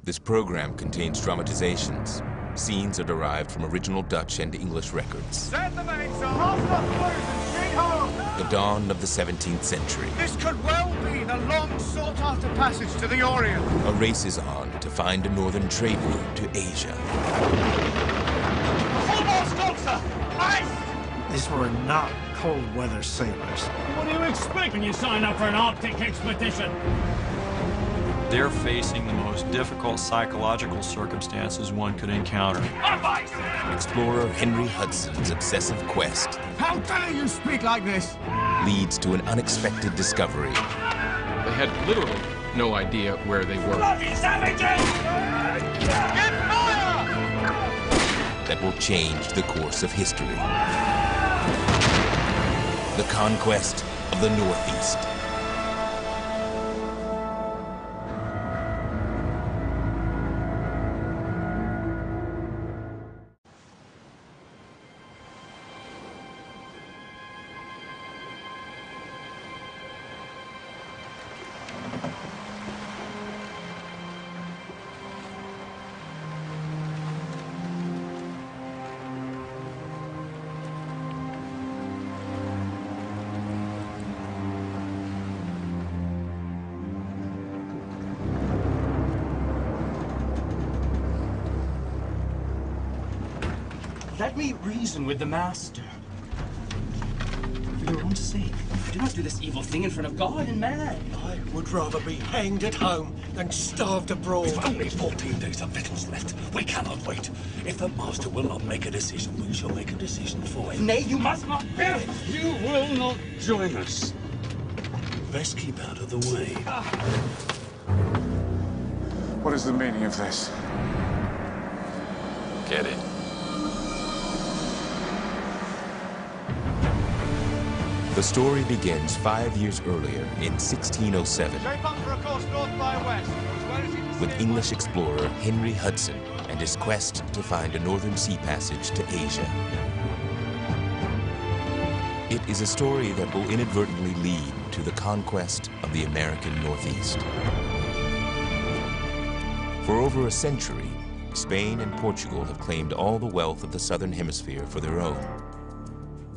This program contains dramatizations. Scenes are derived from original Dutch and English records. Set the mainsail! Cast off clothes and sheet home! The dawn of the 17th century. This could well be the long sought-after passage to the Orient. A race is on to find a northern trade route to Asia. Full blast, sir! Ice! These were not cold weather sailors. What do you expect when you sign up for an Arctic expedition? They're facing the most difficult psychological circumstances one could encounter. Explorer Henry Hudson's obsessive quest How dare you speak like this? leads to an unexpected discovery They had literally no idea where they were. Bloody savages! Get fire! that will change the course of history. The Conquest of the Northeast. Let me reason with the master. For your own sake, do not do this evil thing in front of God and man. I would rather be hanged at home than starved abroad. We've only 14 days of victuals left. We cannot wait. If the master will not make a decision, we shall make a decision for him. Nay, you must not bear it. You will not join us. Best keep out of the way. What is the meaning of this? Get it? The story begins 5 years earlier in 1607 Shape up for a course north by west. with English explorer Henry Hudson and his quest to find a northern sea passage to Asia. It is a story that will inadvertently lead to the conquest of the American Northeast. For over a century, Spain and Portugal have claimed all the wealth of the southern hemisphere for their own.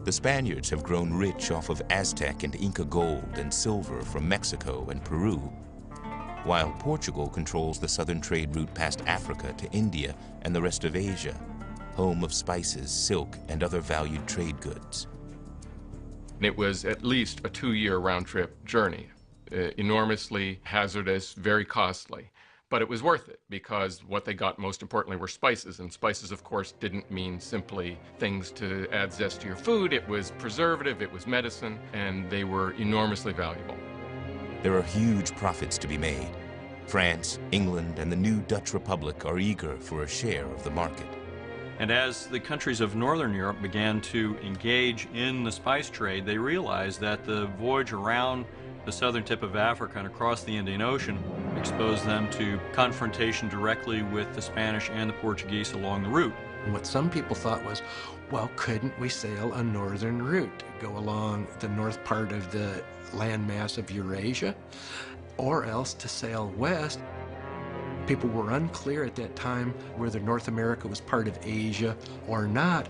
The Spaniards have grown rich off of Aztec and Inca gold and silver from Mexico and Peru, while Portugal controls the southern trade route past Africa to India and the rest of Asia, home of spices, silk, and other valued trade goods. It was at least a 2-year round-trip journey, enormously hazardous, very costly. But it was worth it because what they got most importantly were spices, and spices of course didn't mean simply things to add zest to your food. It was preservative, it was medicine, and they were enormously valuable. There are huge profits to be made. France, England, and the new Dutch Republic are eager for a share of the market. And as the countries of Northern Europe began to engage in the spice trade, they realized that the voyage around the southern tip of Africa and across the Indian Ocean exposed them to confrontation directly with the Spanish and the Portuguese along the route. And what some people thought was, well, couldn't we sail a northern route, go along the north part of the landmass of Eurasia, or else to sail west? People were unclear at that time whether North America was part of Asia or not.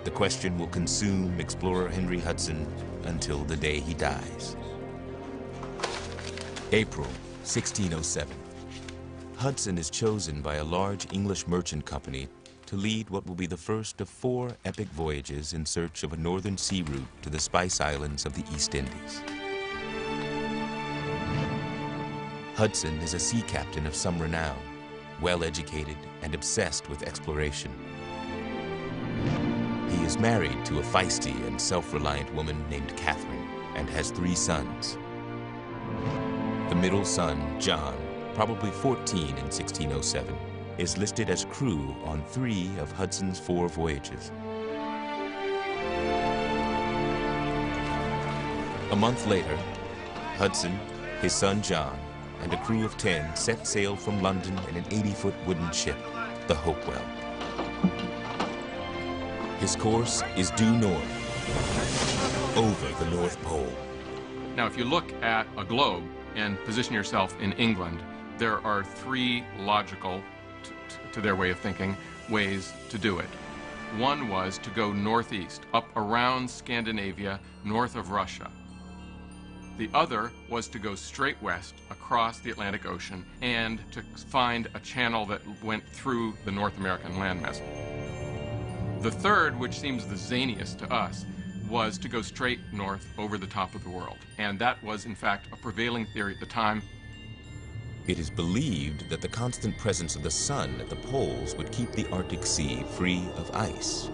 The question will consume explorer Henry Hudson until the day he dies. April 1607. Hudson is chosen by a large English merchant company to lead what will be the first of 4 epic voyages in search of a northern sea route to the Spice Islands of the East Indies. Hudson is a sea captain of some renown, well-educated and obsessed with exploration. He is married to a feisty and self-reliant woman named Catherine and has 3 sons. The middle son, John, probably 14 in 1607, is listed as crew on 3 of Hudson's 4 voyages. A month later, Hudson, his son John, and a crew of 10 set sail from London in an 80-foot wooden ship, the Hopewell. His course is due north, over the North Pole. Now, if you look at a globe and position yourself in England, There are three logical, to their way of thinking, ways to do it. One was to go northeast, up around Scandinavia, north of Russia. The other was to go straight west across the Atlantic Ocean and to find a channel that went through the North American landmass. The third, which seems the zaniest to us, was to go straight north over the top of the world. And that was, in fact, a prevailing theory at the time. It is believed that the constant presence of the sun at the poles would keep the Arctic Sea free of ice.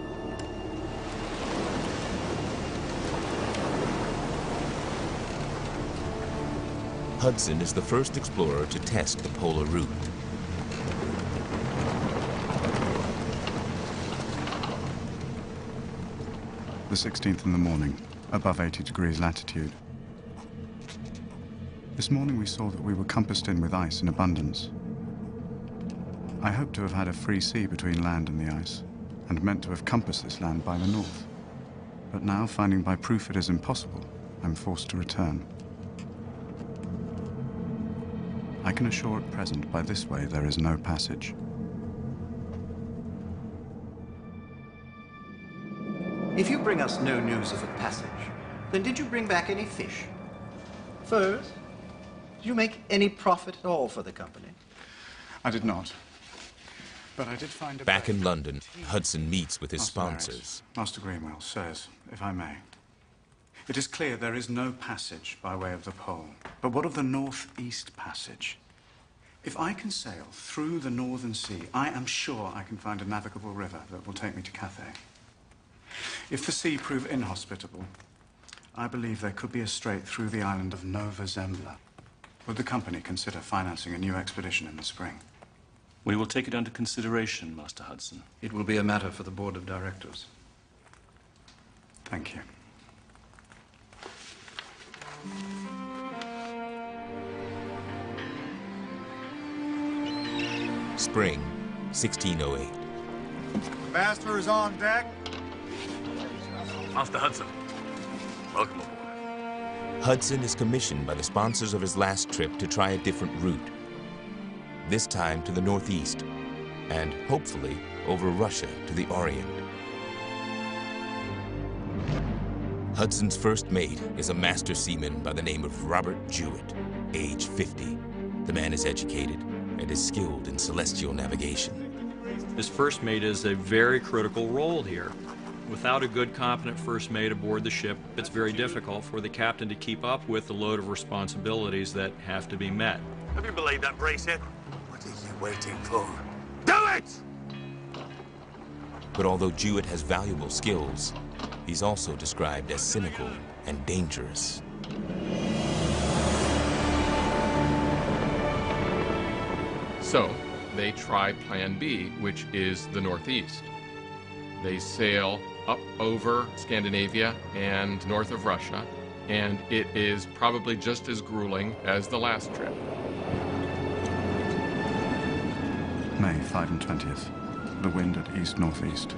Hudson is the first explorer to test the polar route. The 16th in the morning, above 80 degrees latitude. This morning we saw that we were compassed in with ice in abundance. I hoped to have had a free sea between land and the ice, and meant to have compassed this land by the north. But now, finding by proof it is impossible, I'm forced to return. I can assure at present, by this way there is no passage. If you bring us no news of a passage, then did you bring back any fish? Furs? Did you make any profit at all for the company? I did not. But I did find a... Back in London, Hudson meets with his sponsors. Master Greenwell, sirs, if I may. It is clear there is no passage by way of the pole. But what of the northeast passage? If I can sail through the Northern Sea, I am sure I can find a navigable river that will take me to Cathay. If the sea prove inhospitable, I believe there could be a strait through the island of Nova Zembla. Would the company consider financing a new expedition in the spring? We will take it under consideration, Master Hudson. It will be a matter for the board of directors. Thank you. Spring, 1608. Master is on deck. Master Hudson, welcome aboard. Hudson is commissioned by the sponsors of his last trip to try a different route. This time to the northeast, and hopefully over Russia to the Orient. Hudson's first mate is a master seaman by the name of Robert Jewett, age 50. The man is educated and is skilled in celestial navigation. His first mate is a very critical role here. Without a good, competent first mate aboard the ship, it's very difficult for the captain to keep up with the load of responsibilities that have to be met. Have you belayed that brace yet? What are you waiting for? Do it! But although Jewett has valuable skills, he's also described as cynical and dangerous. So they try Plan B, which is the northeast. They sail up over Scandinavia and north of Russia, and it is probably just as grueling as the last trip. May 5 and 20th. The wind at east-northeast.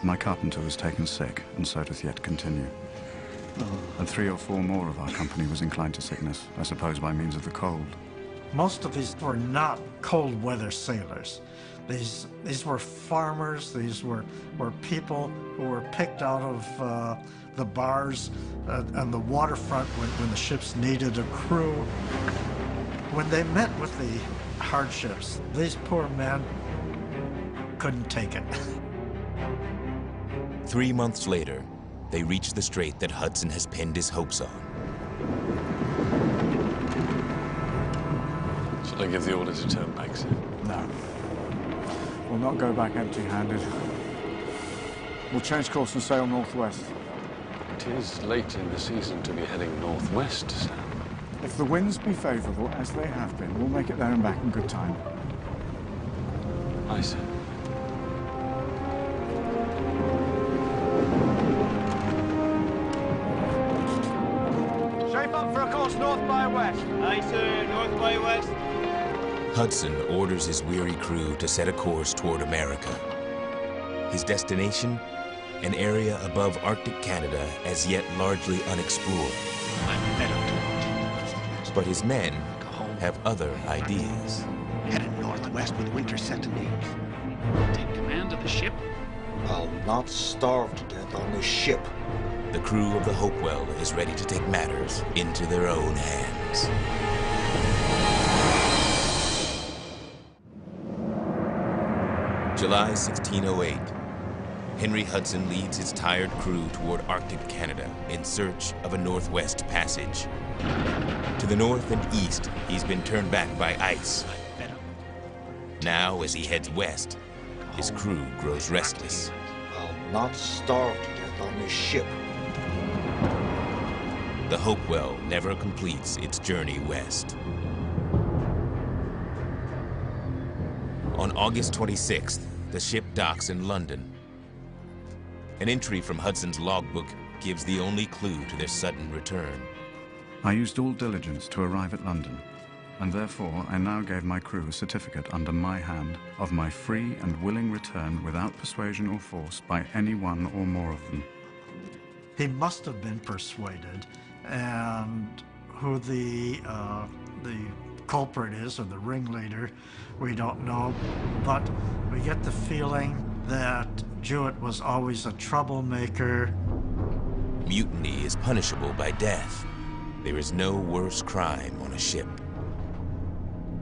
My carpenter was taken sick, and so doth yet continue. And 3 or 4 more of our company was inclined to sickness, I suppose by means of the cold. Most of these were not cold weather sailors. These were farmers. These were people who were picked out of the bars and the waterfront when the ships needed a crew. When they met with the hardships, these poor men couldn't take it. 3 months later, they reach the strait that Hudson has pinned his hopes on. Shall I give the order to turn back, sir? No. We'll not go back empty-handed. We'll change course and sail northwest. It is late in the season to be heading northwest, sir. If the winds be favourable, as they have been, we'll make it there and back in good time. Aye, sir. Shape up for a course north by west. Aye, sir. North by west. Hudson orders his weary crew to set a course toward America. His destination? An area above Arctic Canada as yet largely unexplored. But his men have other ideas. Headed northwest with winter set to me. Take command of the ship? I'll not starve to death on this ship. The crew of the Hopewell is ready to take matters into their own hands. July 1608. Henry Hudson leads his tired crew toward Arctic Canada in search of a northwest passage. To the north and east, he's been turned back by ice. Now, as he heads west, his crew grows restless. I'll not starve to death on this ship. The Hopewell never completes its journey west. On August 26th, the ship docks in London. An entry from Hudson's logbook gives the only clue to their sudden return. I used all diligence to arrive at London, and therefore I now gave my crew a certificate under my hand of my free and willing return without persuasion or force by any one or more of them. He must have been persuaded, and who the culprit is, or the ringleader, we don't know, but we get the feeling that Jewett was always a troublemaker. Mutiny is punishable by death. There is no worse crime on a ship.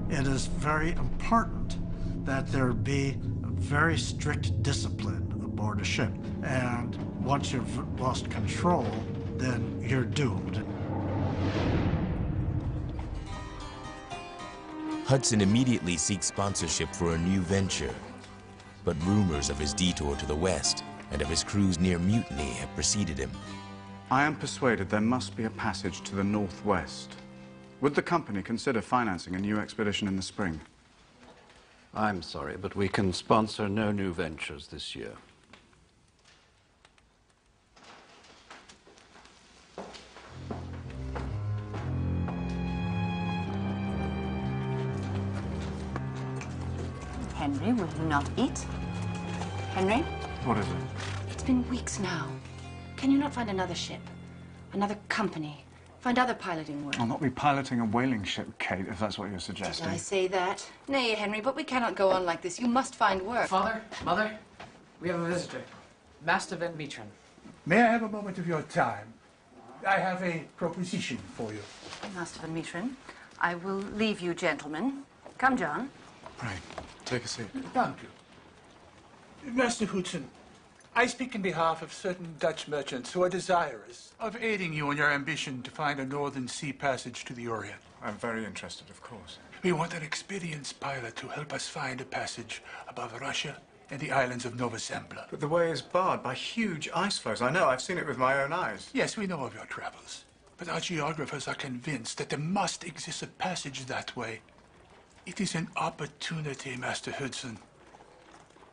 It is very important that there be very strict discipline aboard a ship, and once you've lost control, then you're doomed. Hudson immediately seeks sponsorship for a new venture, but rumors of his detour to the west and of his crew's near mutiny have preceded him. I am persuaded there must be a passage to the northwest. Would the company consider financing a new expedition in the spring? I'm sorry, but we can sponsor no new ventures this year. Henry, will you not eat? Henry? What is it? It's been weeks now. Can you not find another ship? Another company? Find other piloting work? I'll not be piloting a whaling ship, Kate, if that's what you're Did suggesting. I say that? Nay, Henry, but we cannot go on like this. You must find work. Father, Mother, we have a visitor. Master Van Meteren. May I have a moment of your time? I have a proposition for you. Master Van Meteren, I will leave you gentlemen. Come, John. Pray, take a seat. Thank you. Master Hudson, I speak in behalf of certain Dutch merchants who are desirous of aiding you in your ambition to find a northern sea passage to the Orient. I'm very interested, of course. We want an experienced pilot to help us find a passage above Russia and the islands of Nova Zembla. But the way is barred by huge ice floes. I know, I've seen it with my own eyes. Yes, we know of your travels. But our geographers are convinced that there must exist a passage that way. It is an opportunity, Master Hudson.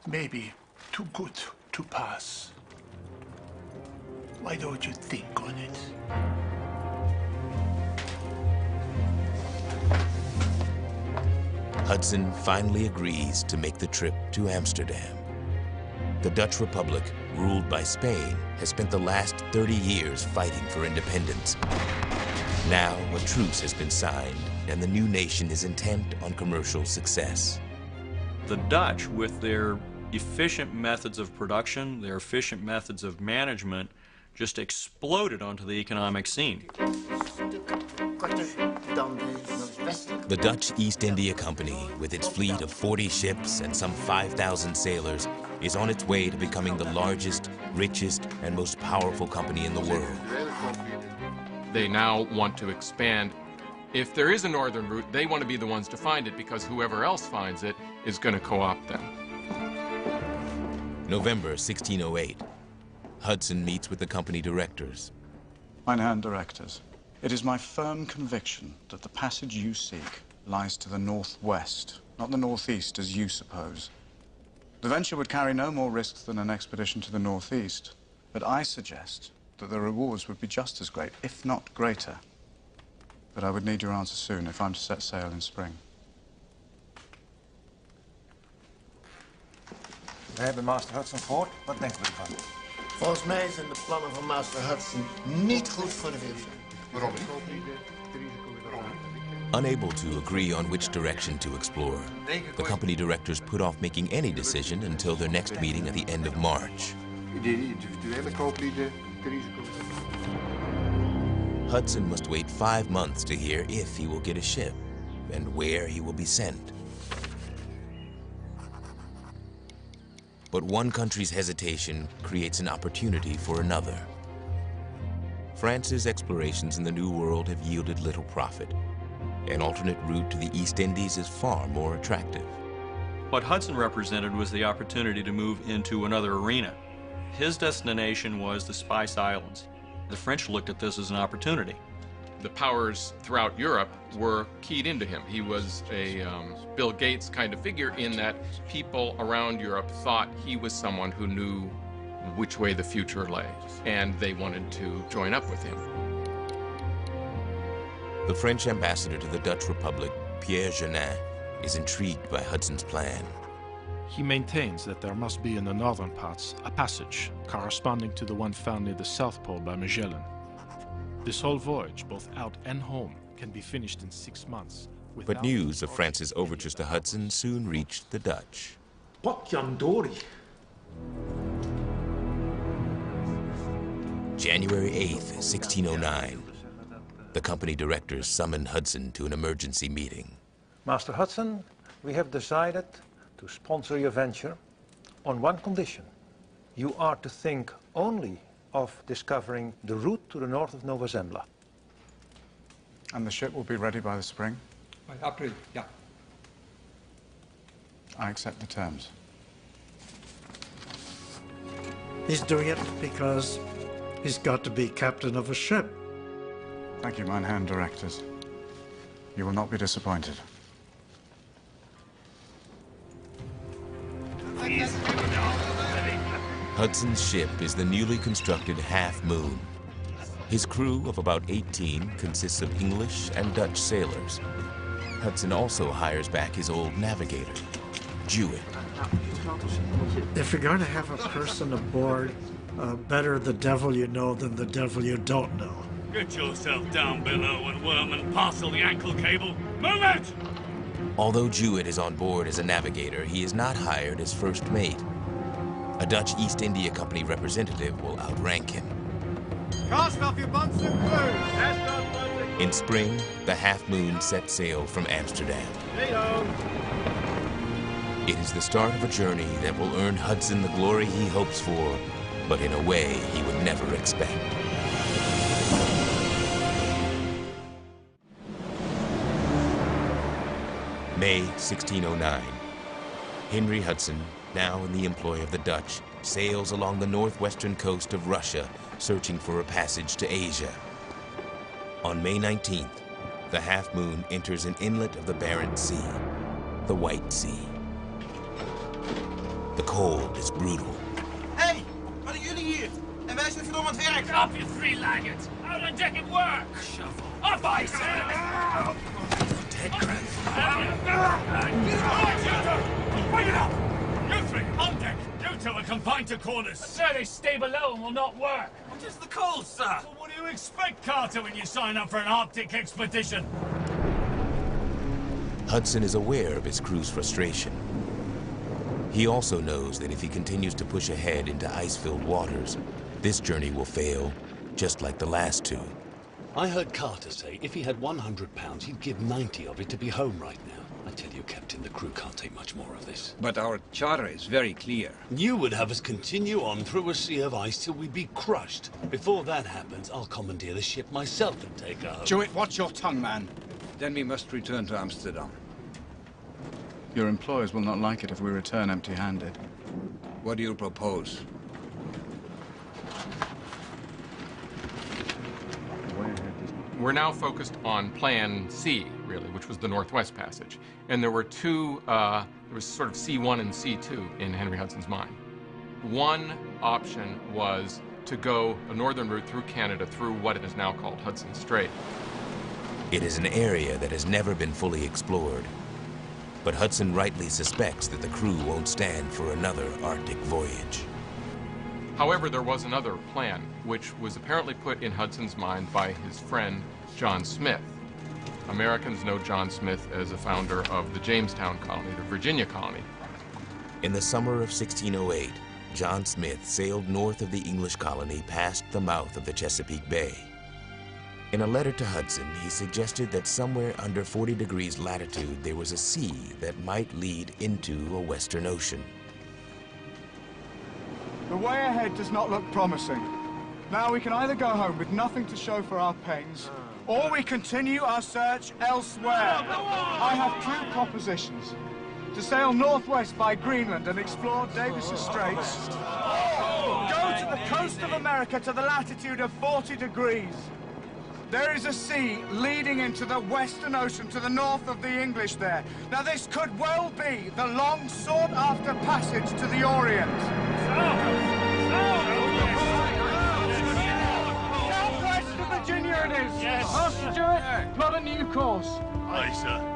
Maybe too good to pass. Why don't you think on it? Hudson finally agrees to make the trip to Amsterdam. The Dutch Republic, ruled by Spain, has spent the last 30 years fighting for independence. Now, a truce has been signed, and the new nation is intent on commercial success. The Dutch, with their efficient methods of production, their efficient methods of management, just exploded onto the economic scene. The Dutch East India Company, with its fleet of 40 ships and some 5,000 sailors, is on its way to becoming the largest, richest, and most powerful company in the world. They now want to expand. If there is a northern route, they want to be the ones to find it because whoever else finds it is going to co-opt them. November 1608. Hudson meets with the company directors. Meine Herren Directors, it is my firm conviction that the passage you seek lies to the northwest, not the northeast as you suppose. The venture would carry no more risks than an expedition to the northeast, but I suggest that the rewards would be just as great, if not greater. But I would need your answer soon if I'm to set sail in spring. We hebben Master Hudson gehoord. Wat denken we ervan? Volgens mij zijn de plannen van Master Hudson niet goed voor de wind. Waarom niet? Unable to agree on which direction to explore, the company directors put off making any decision until their next meeting at the end of March. Hudson must wait 5 months to hear if he will get a ship and where he will be sent. But one country's hesitation creates an opportunity for another. France's explorations in the New World have yielded little profit. An alternate route to the East Indies is far more attractive. What Hudson represented was the opportunity to move into another arena. His destination was the Spice Islands. The French looked at this as an opportunity. The powers throughout Europe were keyed into him. He was a Bill Gates kind of figure in that people around Europe thought he was someone who knew which way the future lay, and they wanted to join up with him. The French ambassador to the Dutch Republic, Pierre Genin, is intrigued by Hudson's plan. He maintains that there must be in the northern parts a passage corresponding to the one found near the South Pole by Magellan. This whole voyage, both out and home, can be finished in 6 months. But news of France's overtures to Hudson soon reached the Dutch. January 8th, 1609. The company directors summoned Hudson to an emergency meeting. Master Hudson, we have decided to sponsor your venture on one condition. You are to think only of discovering the route to the north of Nova Zembla. And the ship will be ready by the spring? By April, yeah. I accept the terms. He's doing it because he's got to be captain of a ship. Thank you, mein Herren directors. You will not be disappointed. Hudson's ship is the newly constructed Half Moon. His crew of about 18 consists of English and Dutch sailors. Hudson also hires back his old navigator, Jewett. If you're going to have a person aboard, better the devil you know than the devil you don't know. Get yourself down below and worm and parcel the ankle cable. Move it! Although Jewett is on board as a navigator, he is not hired as first mate. A Dutch East India Company representative will outrank him. Cast off your bunts and crew! In spring, the Half Moon set sail from Amsterdam. It is the start of a journey that will earn Hudson the glory he hopes for, but in a way he would never expect. May 1609. Henry Hudson, now in the employ of the Dutch, sails along the northwestern coast of Russia, searching for a passage to Asia. On May 19th, the Half Moon enters an inlet of the Barents Sea, the White Sea. The cold is brutal. Hey, wat doen jullie hier? En wij zijn verdomme aan het werk. Drop you three-legged! Out on deck at work! Shovel! Up, I said! Bring it up! You three, on deck! You two are confined to corners. Sir, they stay below and will not work. What is the cold, sir? Well, what do you expect, Carter, when you sign up for an Arctic expedition? Hudson is aware of his crew's frustration. He also knows that if he continues to push ahead into ice-filled waters, this journey will fail, just like the last two. I heard Carter say if he had £100, he'd give 90 of it to be home right now. I tell you, Captain, the crew can't take much more of this. But our charter is very clear. You would have us continue on through a sea of ice till we be crushed. Before that happens, I'll commandeer the ship myself and take her home. Jewett, watch your tongue, man. Then we must return to Amsterdam. Your employers will not like it if we return empty-handed. What do you propose? We're now focused on Plan C, really, which was the Northwest Passage. And there were two, there was sort of C1 and C2 in Henry Hudson's mind. One option was to go a northern route through Canada through what is now called Hudson Strait. It is an area that has never been fully explored. But Hudson rightly suspects that the crew won't stand for another Arctic voyage. However, there was another plan, which was apparently put in Hudson's mind by his friend, John Smith. Americans know John Smith as a founder of the Jamestown colony, the Virginia colony. In the summer of 1608, John Smith sailed north of the English colony past the mouth of the Chesapeake Bay. In a letter to Hudson, he suggested that somewhere under 40 degrees latitude there was a sea that might lead into a Western Ocean. The way ahead does not look promising. Now we can either go home with nothing to show for our pains, or we continue our search elsewhere. I have two propositions. To sail northwest by Greenland and explore Davis's Straits. Go to the coast of America to the latitude of 40 degrees. There is a sea leading into the Western Ocean to the north of the English there. Now this could well be the long sought-after passage to the Orient. Southwest of Virginia it is. Yes. Master Stewart, plot a new course. Aye, sir.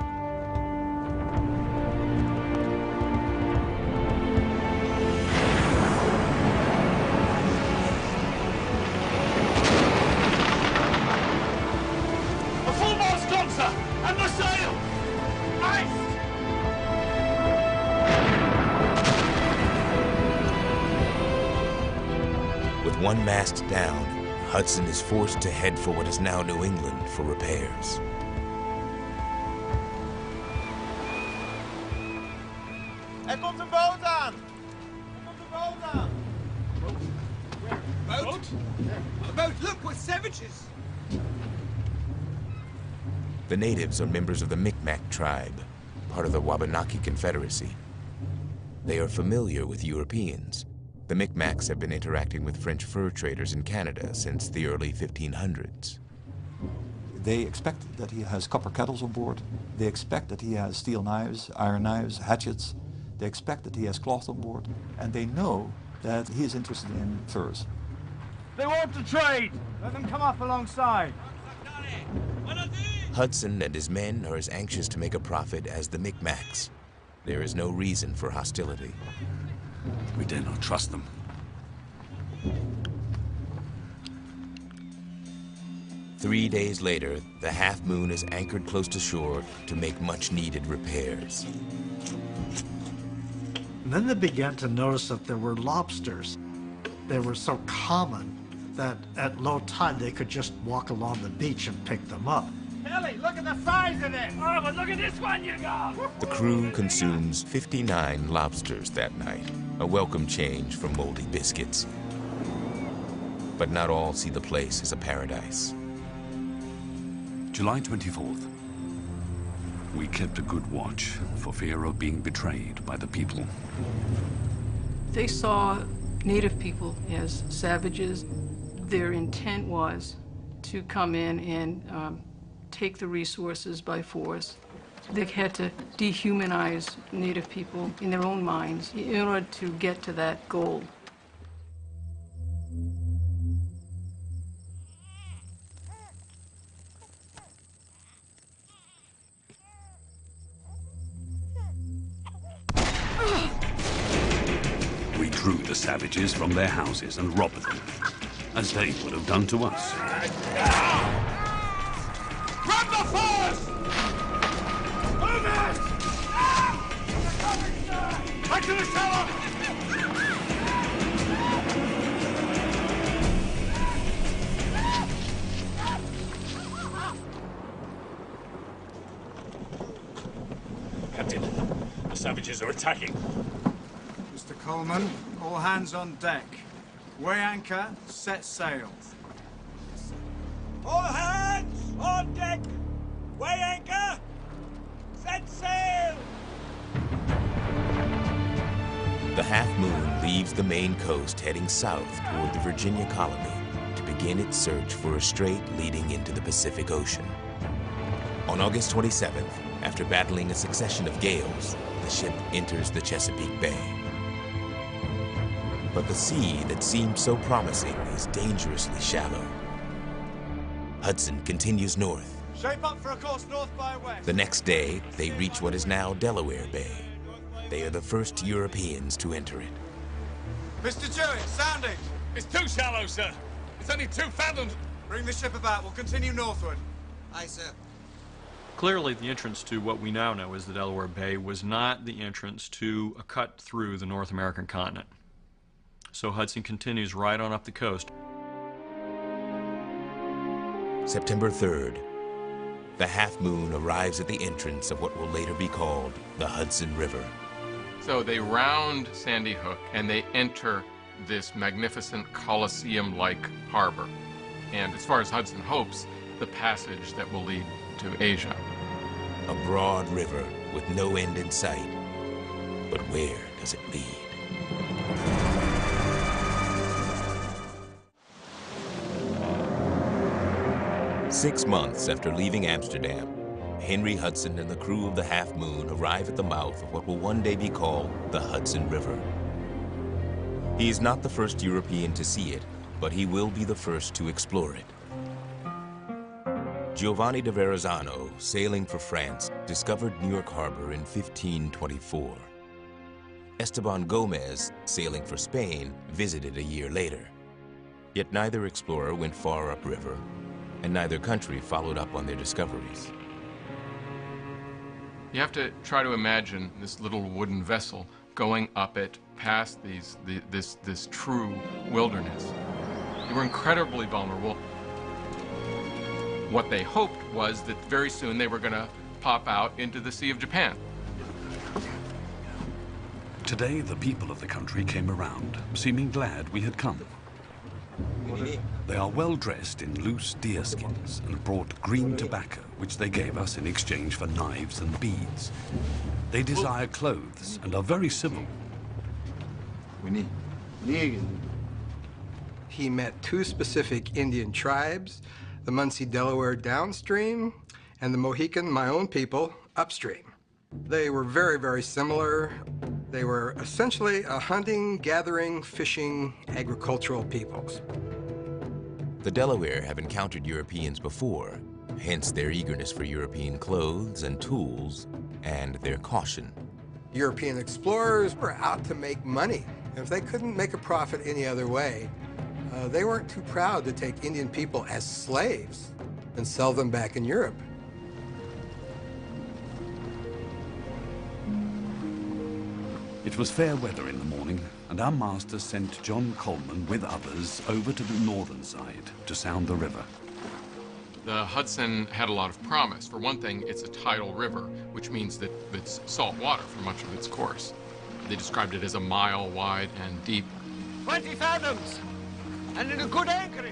And the sail! Ice! With one mast down, Hudson is forced to head for what is now New England for repairs. Er komt een boot aan! Er komt een boot aan! Boat? A boat, look, we're savages! The natives are members of the Micmac tribe, part of the Wabanaki Confederacy. They are familiar with Europeans. The Micmacs have been interacting with French fur traders in Canada since the early 1500s. They expect that he has copper kettles on board. They expect that he has steel knives, iron knives, hatchets. They expect that he has cloth on board. And they know that he is interested in furs. They want to trade. Let them come up alongside. Hudson and his men are as anxious to make a profit as the Micmacs. There is no reason for hostility. We dare not trust them. Three days later, the Half Moon is anchored close to shore to make much-needed repairs. And then they began to notice that there were lobsters. They were so common that at low tide they could just walk along the beach and pick them up. Kelly, look at the size of it! Oh, but look at this one you got! The crew consumes 59 lobsters that night, a welcome change from moldy biscuits. But not all see the place as a paradise. July 24th. We kept a good watch for fear of being betrayed by the people. They saw native people as savages. Their intent was to come in and take the resources by force. They had to dehumanize native people in their own minds in order to get to that goal. We drew the savages from their houses and robbed them, as they would have done to us. Grab the force! Move it! Back to the cellar! Captain, the savages are attacking. Mr. Coleman, all hands on deck. Weigh anchor, set sail. All hands on deck! Weigh anchor! Set sail! The Half Moon leaves the Maine coast heading south toward the Virginia colony to begin its search for a strait leading into the Pacific Ocean. On August 27th, after battling a succession of gales, the ship enters the Chesapeake Bay. But the sea that seemed so promising is dangerously shallow. Hudson continues north. Shape up for a course north by west. The next day, they reach what is now Delaware Bay. They are the first Europeans to enter it. Mr. Jewett, sounding. It's too shallow, sir. It's only 2 fathoms. Bring the ship about. We'll continue northward. Aye, sir. Clearly, the entrance to what we now know as the Delaware Bay was not the entrance to a cut through the North American continent. So Hudson continues right on up the coast. September 3rd, the Half Moon arrives at the entrance of what will later be called the Hudson River. So they round Sandy Hook and they enter this magnificent Colosseum-like harbor. And as far as Hudson hopes, the passage that will lead to Asia. A broad river with no end in sight. But where does it lead? Six months after leaving Amsterdam, Henry Hudson and the crew of the Half Moon arrive at the mouth of what will one day be called the Hudson River. He is not the first European to see it, but he will be the first to explore it. Giovanni de Verrazzano, sailing for France, discovered New York Harbor in 1524. Esteban Gomez, sailing for Spain, visited a year later. Yet neither explorer went far upriver, and neither country followed up on their discoveries. You have to try to imagine this little wooden vessel going up it past this true wilderness. They were incredibly vulnerable. What they hoped was that very soon they were going to pop out into the Sea of Japan. Today, the people of the country came around, seeming glad we had come. They are well dressed in loose deerskins and brought green tobacco, which they gave us in exchange for knives and beads. They desire clothes and are very civil. He met two specific Indian tribes, the Muncie Delaware downstream, and the Mohican, my own people, upstream. They were very, very similar. They were essentially a hunting, gathering, fishing, agricultural peoples. The Delaware have encountered Europeans before, hence their eagerness for European clothes and tools, and their caution. European explorers were out to make money. If they couldn't make a profit any other way, they weren't too proud to take Indian people as slaves and sell them back in Europe. It was fair weather in the morning, and our master sent John Coleman with others over to the northern side to sound the river. The Hudson had a lot of promise. For one thing, it's a tidal river, which means that it's salt water for much of its course. They described it as a mile wide and deep. 20 fathoms, and in a good anchorage.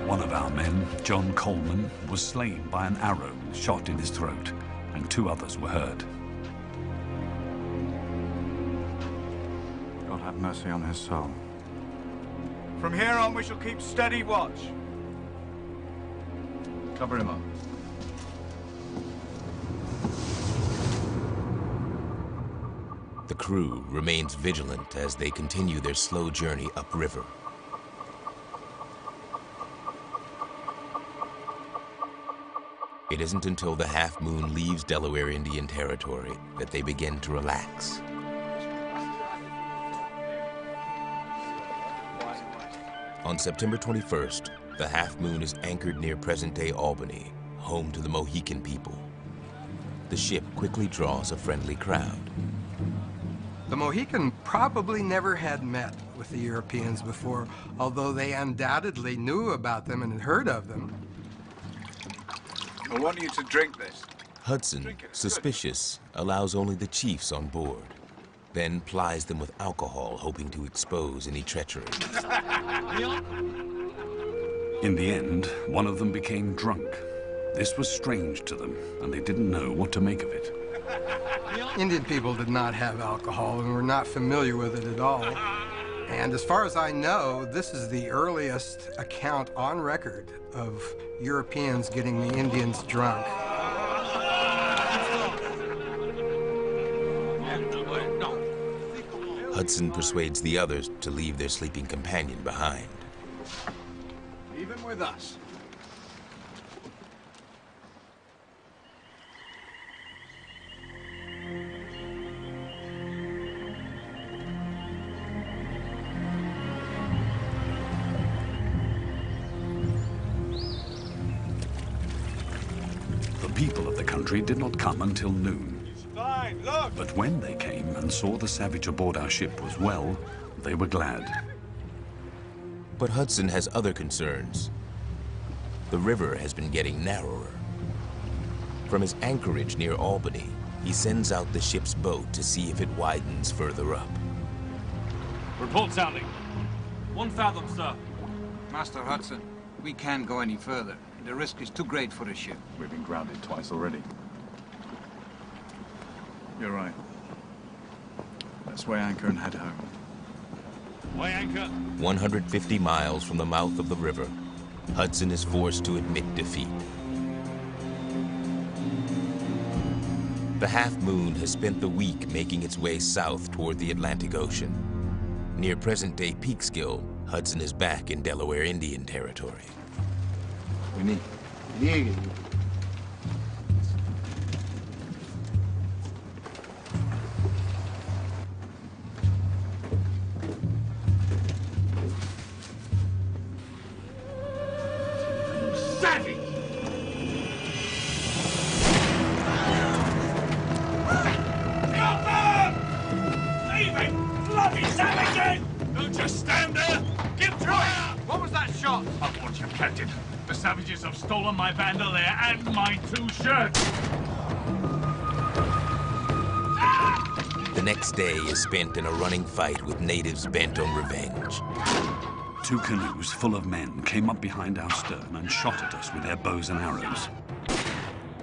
One of our men, John Coleman, was slain by an arrow shot in his throat, and two others were hurt. God have mercy on his soul. From here on, we shall keep steady watch. Cover him up. The crew remains vigilant as they continue their slow journey upriver. It isn't until the Half Moon leaves Delaware Indian Territory that they begin to relax. On September 21st, the Half Moon is anchored near present-day Albany, home to the Mohican people. The ship quickly draws a friendly crowd. The Mohican probably never had met with the Europeans before, although they undoubtedly knew about them and had heard of them. I want you to drink this. Hudson, suspicious, allows only the chiefs on board, then plies them with alcohol, hoping to expose any treachery. In the end, one of them became drunk. This was strange to them, and they didn't know what to make of it. Indian people did not have alcohol and were not familiar with it at all. And as far as I know, this is the earliest account on record of Europeans getting the Indians drunk. Hudson persuades the others to leave their sleeping companion behind. Even with us. The people of the country did not come until noon. Fine, look! But when they came and saw the savage aboard our ship was well, they were glad. But Hudson has other concerns. The river has been getting narrower. From his anchorage near Albany, he sends out the ship's boat to see if it widens further up. Report sounding. 1 fathom, sir. Master Hudson, we can't go any further. The risk is too great for the ship. We've been grounded twice already. You're right. Let's weigh anchor and head home. Weigh anchor. 150 miles from the mouth of the river, Hudson is forced to admit defeat. The Half Moon has spent the week making its way south toward the Atlantic Ocean. Near present-day Peekskill, Hudson is back in Delaware Indian Territory. Savage! Leaving! Bloody savages! Don't just stand there! Give fire! What was that shot? I've got you, Captain. The savages have stolen my bandolier and my 2 shirts. The next day is spent in a running fight with natives bent on revenge. 2 canoes full of men came up behind our stern and shot at us with their bows and arrows.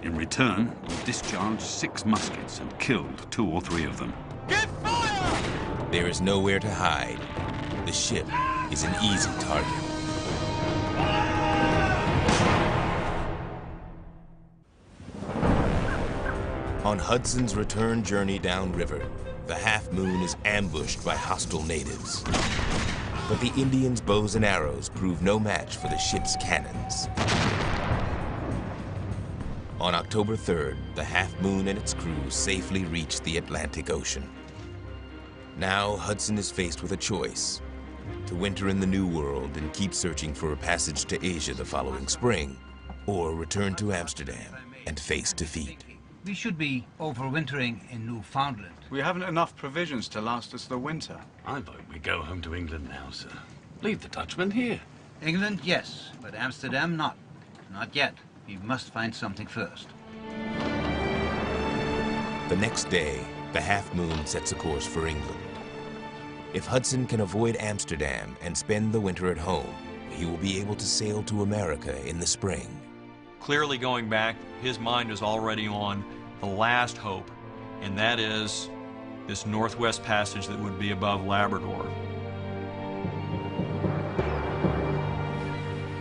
In return, we discharged 6 muskets and killed 2 or 3 of them. Get fire! There is nowhere to hide. The ship is an easy target. On Hudson's return journey downriver, the Half Moon is ambushed by hostile natives. But the Indians' bows and arrows prove no match for the ship's cannons. On October 3rd, the Half Moon and its crew safely reached the Atlantic Ocean. Now Hudson is faced with a choice: to winter in the New World and keep searching for a passage to Asia the following spring, or return to Amsterdam and face defeat. We should be overwintering in Newfoundland. We haven't enough provisions to last us the winter. I vote we go home to England now, sir. Leave the Dutchmen here. England, yes, but Amsterdam, not. Not yet. We must find something first. The next day, the Half Moon sets a course for England. If Hudson can avoid Amsterdam and spend the winter at home, he will be able to sail to America in the spring. Clearly going back, his mind is already on the last hope, and that is this northwest passage that would be above Labrador.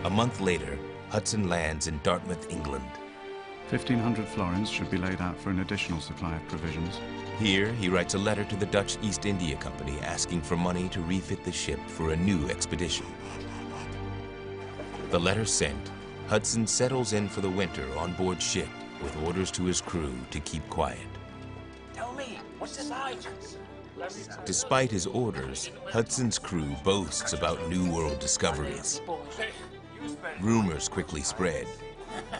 A month later, Hudson lands in Dartmouth, England. 1,500 florins should be laid out for an additional supply of provisions. Here, he writes a letter to the Dutch East India Company asking for money to refit the ship for a new expedition. The letter sent, Hudson settles in for the winter on board ship with orders to his crew to keep quiet. Tell me, what's this like? Despite his orders, Hudson's crew boasts about New World discoveries. Rumors quickly spread,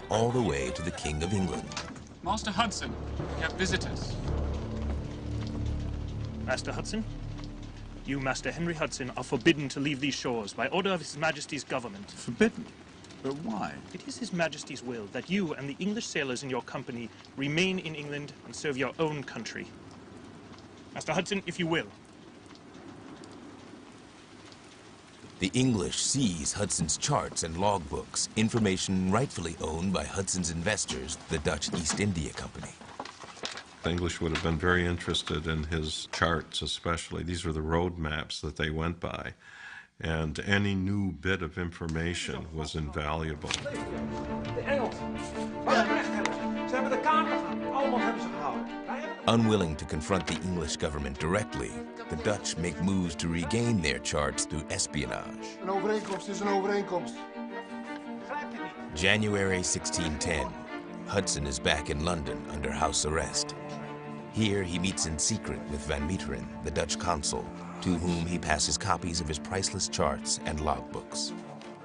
all the way to the King of England. Master Hudson, we have visitors. Master Hudson, you, Master Henry Hudson, are forbidden to leave these shores by order of His Majesty's government. Forbidden? But why? It is His Majesty's will that you and the English sailors in your company remain in England and serve your own country. Master Hudson, if you will. The English seize Hudson's charts and logbooks, information rightfully owned by Hudson's investors, the Dutch East India Company. The English would have been very interested in his charts especially. These were the road maps that they went by. and any new bit of information was invaluable. De Engels. Wat een recht hebben ze. Ze hebben de kaart gehad. Allemaal hebben ze gehouden. Unwilling to confront the English government directly, the Dutch make moves to regain their charts through espionage. Een overeenkomst is een overeenkomst. January 1610, Hudson is back in London under house arrest. Here he meets in secret with Van Meteren, the Dutch consul, to whom he passes copies of his priceless charts and logbooks.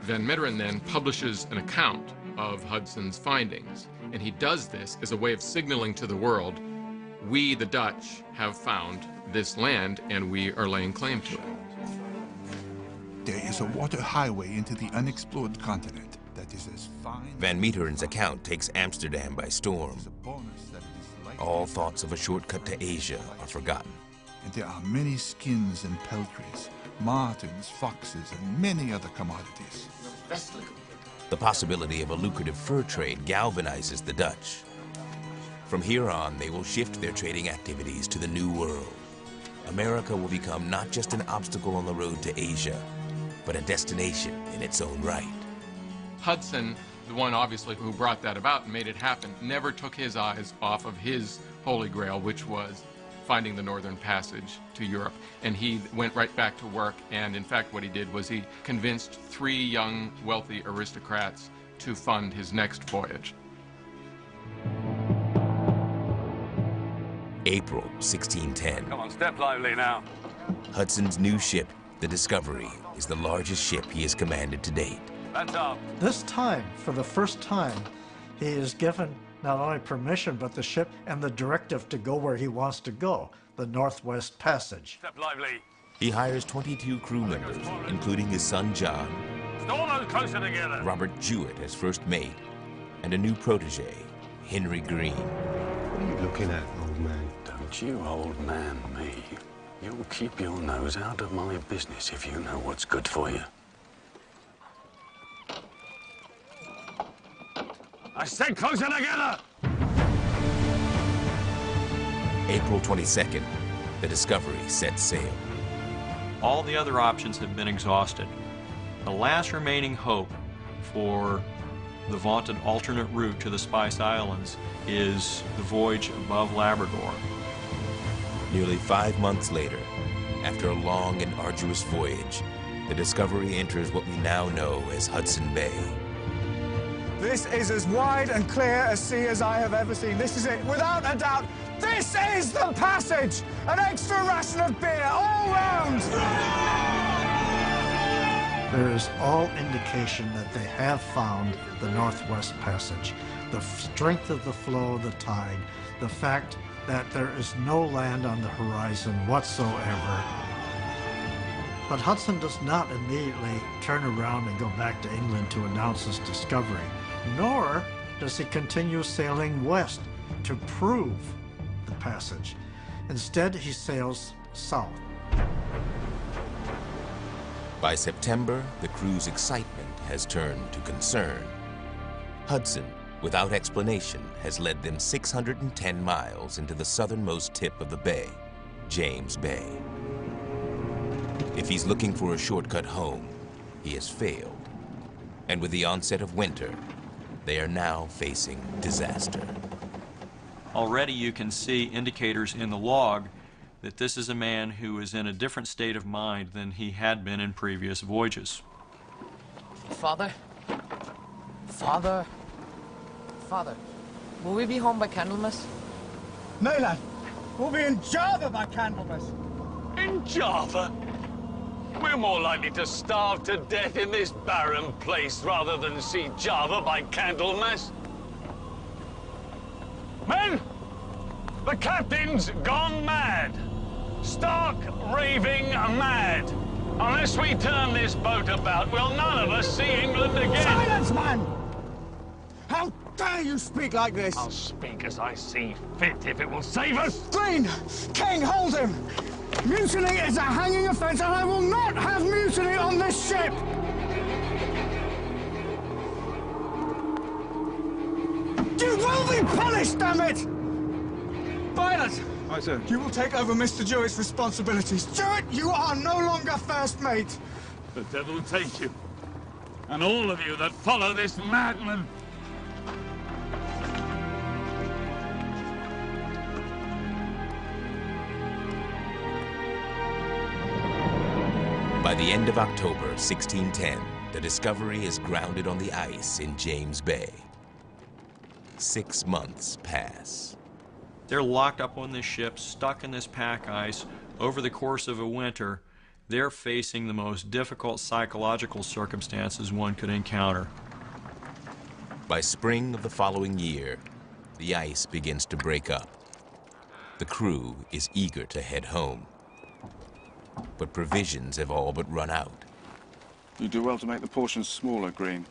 Van Meteren then publishes an account of Hudson's findings, and he does this as a way of signaling to the world, we, the Dutch, have found this land and we are laying claim to it. There is a water highway into the unexplored continent that is as fine... Van Meteren's account takes Amsterdam by storm. All thoughts of a shortcut to Asia are forgotten. And there are many skins and peltries, martens, foxes, and many other commodities. The possibility of a lucrative fur trade galvanizes the Dutch. From here on, they will shift their trading activities to the New World. America will become not just an obstacle on the road to Asia, but a destination in its own right. Hudson, the one obviously who brought that about and made it happen, never took his eyes off of his holy grail, which was finding the Northern Passage to Europe. And he went right back to work, and in fact what he did was he convinced 3 young, wealthy aristocrats to fund his next voyage. April 1610. Come on, step lively now. Hudson's new ship, the Discovery, is the largest ship he has commanded to date. That's up. This time, for the first time, he is given not only permission, but the ship and the directive to go where he wants to go, the Northwest Passage. Step lively. He hires 22 crew members, including his son John, All those closer together. Robert Jewett as first mate, and a new protege, Henry Green. What are you looking at, old man? Don't you old man me. You'll keep your nose out of my business if you know what's good for you. I said closer together! April 22nd, the Discovery sets sail. All the other options have been exhausted. The last remaining hope for the vaunted alternate route to the Spice Islands is the voyage above Labrador. Nearly 5 months later, after a long and arduous voyage, the Discovery enters what we now know as Hudson Bay. This is as wide and clear a sea as I have ever seen. This is it, without a doubt. This is the passage! An extra ration of beer all round! There is all indication that they have found the Northwest Passage. The strength of the flow of the tide, the fact that there is no land on the horizon whatsoever. But Hudson does not immediately turn around and go back to England to announce his discovery, nor does he continue sailing west to prove the passage. Instead, he sails south. By September, the crew's excitement has turned to concern. Hudson, without explanation, has led them 610 miles into the southernmost tip of the bay, James Bay. If he's looking for a shortcut home, he has failed. And with the onset of winter, they are now facing disaster. Already you can see indicators in the log that this is a man who is in a different state of mind than he had been in previous voyages. Father? Father? Father, will we be home by Candlemas? No, lad. We'll be in Java by Candlemas. In Java? We're more likely to starve to death in this barren place rather than see Java by Candlemas. Men! The captain's gone mad. Stark raving mad. Unless we turn this boat about, will none of us see England again. Silence, man! How dare you speak like this? I'll speak as I see fit if it will save us. Green! King, hold him! Mutiny is a hanging offence, and I will not have mutiny on this ship! You will be punished, damn it! Violet! Aye, sir. You will take over Mr. Jewett's responsibilities. Jewett, you are no longer first mate. The devil take you, and all of you that follow this madman. By the end of October 1610, the Discovery is grounded on the ice in James Bay. 6 months pass. They're locked up on this ship, stuck in this pack ice. Over the course of a winter, they're facing the most difficult psychological circumstances one could encounter. By spring of the following year, the ice begins to break up. The crew is eager to head home. But provisions have all but run out. You do well to make the portions smaller, Green.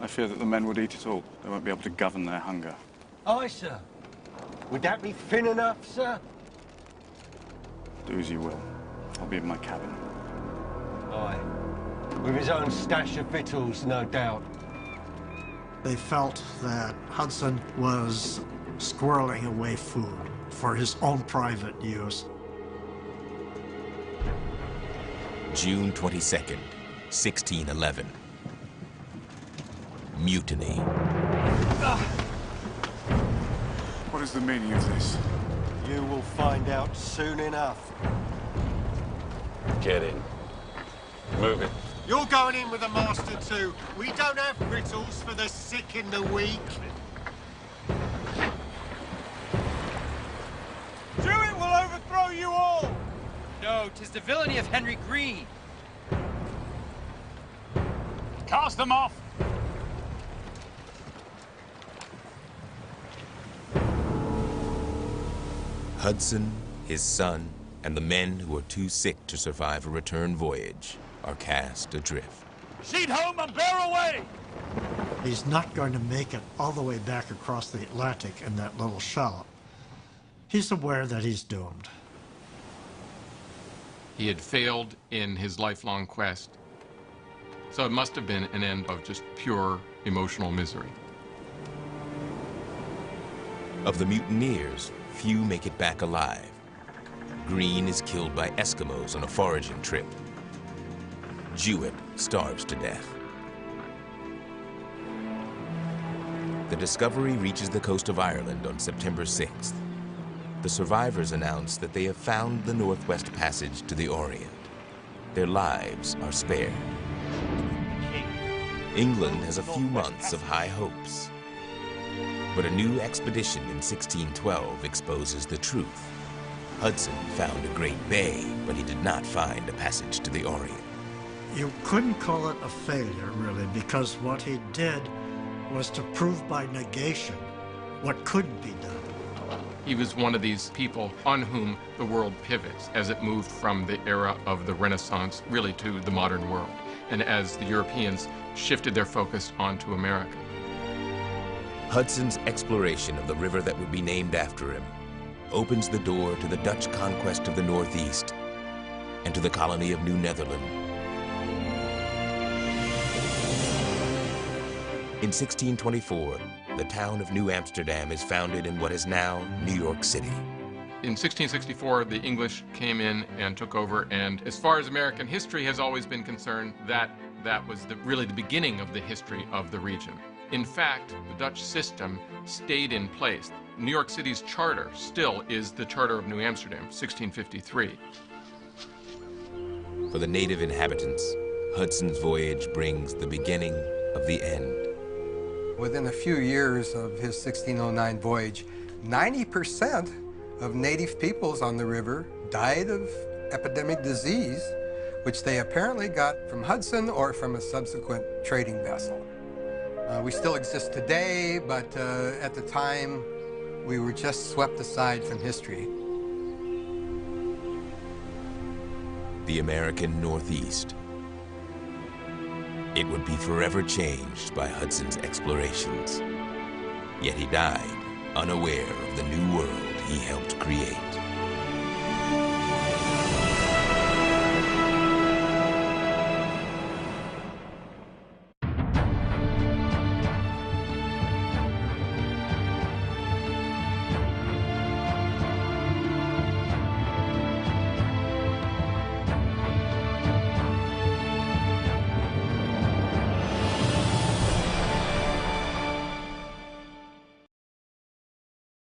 I fear that the men would eat it all. They won't be able to govern their hunger. Aye, sir. Would that be thin enough, sir? Do as you will. I'll be in my cabin. Aye. With his own stash of victuals, no doubt. They felt that Hudson was squirreling away food for his own private use. June 22nd, 1611. Mutiny. What is the meaning of this? You will find out soon enough. Get in. Move it. You're going in with the master too. We don't have victuals for the sick and the weak. Druid will overthrow you all! No, 'tis the villainy of Henry Green. Cast them off! Hudson, his son, and the men who are too sick to survive a return voyage are cast adrift. Sheet home and bear away! He's not going to make it all the way back across the Atlantic in that little shallop. He's aware that he's doomed. He had failed in his lifelong quest. So it must have been an end of just pure emotional misery. Of the mutineers, few make it back alive. Green is killed by Eskimos on a foraging trip. Jewett starves to death. The Discovery reaches the coast of Ireland on September 6th. The survivors announce that they have found the Northwest Passage to the Orient. Their lives are spared. England has a few months of high hopes. But a new expedition in 1612 exposes the truth. Hudson found a great bay, but he did not find a passage to the Orient. You couldn't call it a failure, really, because what he did was to prove by negation what couldn't be done. He was one of these people on whom the world pivots as it moved from the era of the Renaissance really to the modern world, and as the Europeans shifted their focus onto America. Hudson's exploration of the river that would be named after him opens the door to the Dutch conquest of the Northeast and to the colony of New Netherland. In 1624, the town of New Amsterdam is founded in what is now New York City. In 1664, the English came in and took over, and as far as American history has always been concerned, that was really the beginning of the history of the region. In fact, the Dutch system stayed in place. New York City's charter still is the Charter of New Amsterdam, 1653. For the native inhabitants, Hudson's voyage brings the beginning of the end. Within a few years of his 1609 voyage, 90% of native peoples on the river died of epidemic disease, which they apparently got from Hudson or from a subsequent trading vessel. We still exist today, but at the time, we were just swept aside from history. The American Northeast. It would be forever changed by Hudson's explorations. Yet he died unaware of the new world he helped create.